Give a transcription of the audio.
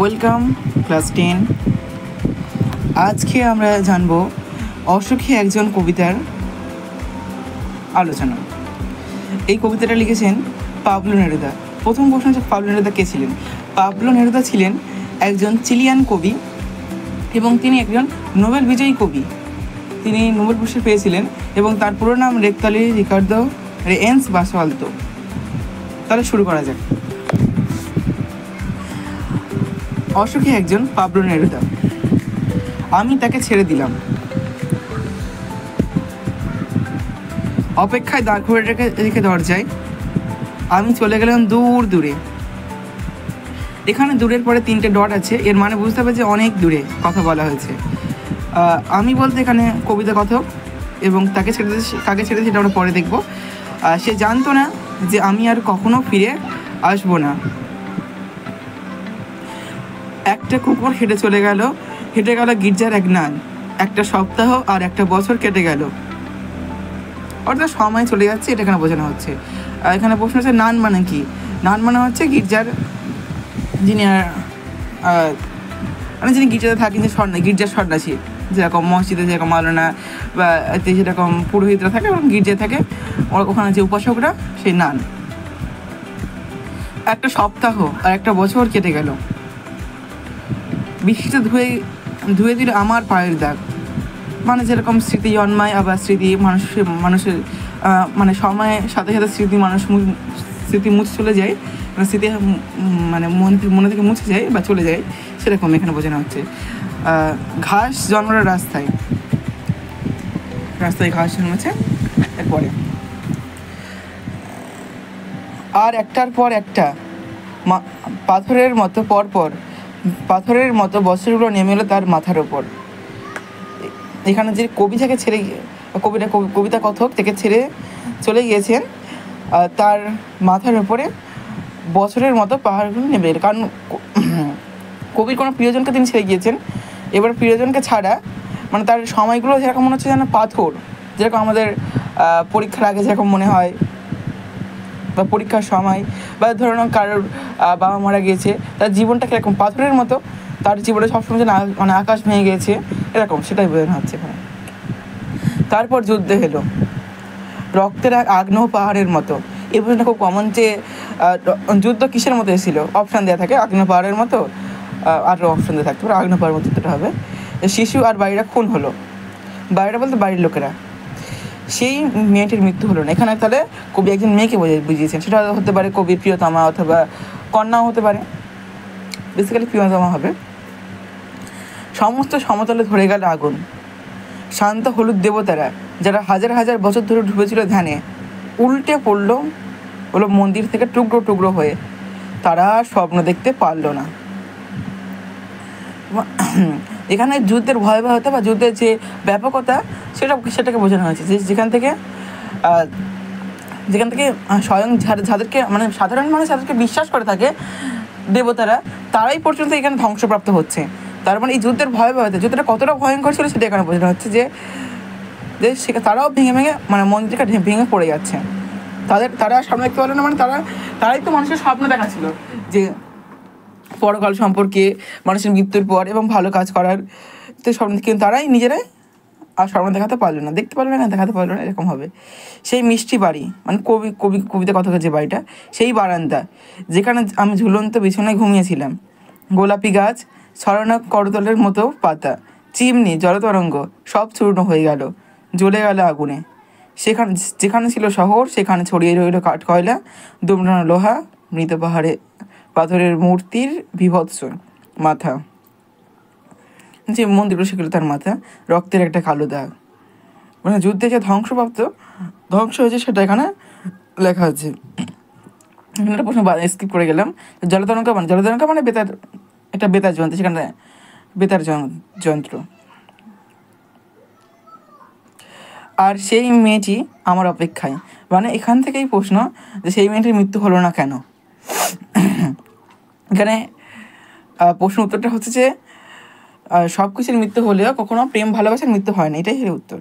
Welcome class 10। আজকে আমরা জানব অসুখী একজন কবিতার আলোচনা। এই কবিতাটা লিখেছেন পাবলো নেরুদা। প্রথম প্রশ্ন হচ্ছে পাবলো নেরুদা কে ছিলেন? পাবলো নেরুদা ছিলেন একজন চিলিয়ান কবি এবং তিনি একজন নোবেল বিজয়ী কবি। তিনি নোবেল পুরস্কার পেয়েছিলেন এবং তার পুরো নাম রেক্তালি রিকার্দো রেয়েন্স বাসোয়ালতো। তাহলে শুরু করা যাক। অসুখী একজন পাবলো নেরুদা। আমি তাকে ছেড়ে দিলাম, অপেক্ষায় দাঁড় করে রেখে দরজায় আমি চলে গেলাম দূর দূরে। এখানে দূরের পরে 3টে ডট আছে, এর মানে বুঝতে হবে যে অনেক দূরে কথা বলা হয়েছে। আমি বলতে এখানে কবিতা কথক এবং কাকে ছেড়ে সেটা আমরা পরে দেখব। সে জানতো না যে আমি আর কখনো ফিরে আসবো না। একটা কুকুর হেঁটে গেল গির্জার এক নান। একটা সপ্তাহ আর একটা বছর কেটে গেল, অর্থাৎ সময় চলে যাচ্ছে, এটা এখানে বোঝানো হচ্ছে। এখানে প্রশ্ন হচ্ছে নান মানে কি? নান মানে হচ্ছে গির্জার যিনি গির্জাতে থাকেন, যে গির্জার সন্ন্যাসী, যেরকম মসজিদে যেরকম মাওলানা বা যেরকম পুরোহিতরা থাকে এবং গির্জায় থাকে, ওখানে যে উপাসকরা, সেই নান। একটা সপ্তাহ আর একটা বছর কেটে গেল, বৃষ্টিতে ধুয়ে দিল আমার পায়ের দাগ। মানে যেরকম স্মৃতি জন্মায়, আবার স্মৃতি মানুষের মানে সময়ের সাথে সাথে স্মৃতি মুছে চলে যায়, স্মৃতি মানে মনে থেকে মুছে যায় বা চলে যায়, সেরকম এখানে বোঝানো হচ্ছে। ঘাস জন্মালো রাস্তায় ঘাস জন্মেছে। এরপরে আর একটার পর একটা পাথরের মতো বছরগুলো নেমে এলো তার মাথার ওপর। এখানে যে কবিতা কথক থেকে ছেড়ে চলে গিয়েছেন, তার মাথার ওপরে বছরের মতো পাহাড়গুলো নেমে এলো। কারণ কবির কোনো প্রিয়জনকে তিনি ছেড়ে গিয়েছেন। এবার প্রিয়জনকে ছাড়া মানে তার সময়গুলো যেরকম মনে হচ্ছে যেন পাথর, যেরকম আমাদের পরীক্ষার আগে যেরকম মনে হয়, বা পরীক্ষার সময়, বা ধরুন কারোর বাবা মারা গিয়েছে, তার জীবনটা কীরকম পাথরের মতো, তার জীবনে সবসময় যেন মানে আকাশ ভেঙে গিয়েছে, এরকম সেটাই বোঝানো হচ্ছে এখানে। তারপর যুদ্ধ হলো রক্তের আগ্নেয় পাহাড়ের মতো। এই প্রশ্নটা খুব কমন, যে যুদ্ধ কিসের মতো এসেছিল? অপশান দেওয়া থাকে, আগ্নেয় পাহাড়ের মতো, আরও অপশান দেওয়া থাকতে পারে। আগ্নেয় পাহাড়ের মতো যুদ্ধটা হবে। শিশু আর বাড়িরা খুন হলো। বাড়িরা বলতে বাড়ির লোকেরা। সেই মেয়েটির মৃত্যু হলো না। এখানে তাহলে কবি একজন মেয়েকে বুঝিয়েছেন। সেটা হতে পারে কবির প্রিয়তমা অথবা কন্যাও হতে পারে, বেসিক্যালি প্রিয়তমা হবে। সমস্ত সমতলে ধরে গেল আগুন। শান্ত হলুদ দেবতারা, যারা হাজার হাজার বছর ধরে ডুবেছিল ধ্যানে, উল্টে পড়লো মন্দির থেকে টুকরো টুকরো হয়ে। তারা স্বপ্ন দেখতে পারলো না। এখানে যুদ্ধের ভয়াবহতা বা যুদ্ধের যে ব্যাপকতা, সেটাকে বোঝানো হয়েছে। যেখান থেকে স্বয়ং যাদেরকে মানে সাধারণ মানুষ যাদেরকে বিশ্বাস করে থাকে দেবতারা, তারাই পর্যন্ত এখানে ধ্বংসপ্রাপ্ত হচ্ছে। তার মানে এই যুদ্ধের ভয়াবহতা, যুদ্ধটা কতটা ভয়ঙ্কর ছিল সেটা এখানে বোঝানো হচ্ছে, যে তারাও ভেঙে মানে মন্দিরটা ভেঙে পড়ে যাচ্ছে। তারা স্বপ্ন দেখতে পারলো না, মানে তারাই তো মানুষের স্বপ্ন দেখাচ্ছিল যে পরকাল সম্পর্কে, মানুষের মৃত্যুর পর এবং ভালো কাজ করার স্বপ্ন, কিন্তু তারাই নিজেরাই আর স্বপ্ন দেখাতে পারলো না, দেখাতে পারলো না, এরকম হবে। সেই মিষ্টি বাড়ি মানে কবিতা কথকের যে বাড়িটা, সেই বারান্দা যেখানে আমি ঝুলন্ত বিছানায় ঘুমিয়েছিলাম। গোলাপি গাছ, ছড়ানো করতলের মতো পাতা, চিমনি, জলতরঙ্গ সব চূর্ণ হয়ে গেল, জ্বলে গেল আগুনে। যেখানে ছিল শহর, সেখানে ছড়িয়ে রইল কাঠ কয়লা, দুমড়ানো লোহা, মৃত পাথরের মূর্তির বিভৎস মাথা, যে মন্দিরগুলো সেগুলো তার মাথা, রক্তের একটা কালো দাগ। মানে যুদ্ধে যে ধ্বংস হয়েছে সেটা এখানে লেখা আছে। একটা প্রশ্ন স্কিপ করে গেলাম। জলতরঙ্গ মানে বেতার যন্ত্র, সেখানে বেতার যন্ত্র। আর সেই মেয়েটি আমার অপেক্ষায়, মানে এখান থেকেই প্রশ্ন যে সেই মেয়েটির মৃত্যু হলো না কেন। এখানে প্রশ্ন উত্তরটা হচ্ছে যে সব কিছুর মৃত্যু হলেও কখনো প্রেম ভালোবাসার মৃত্যু হয় না, এটাই হলো উত্তর।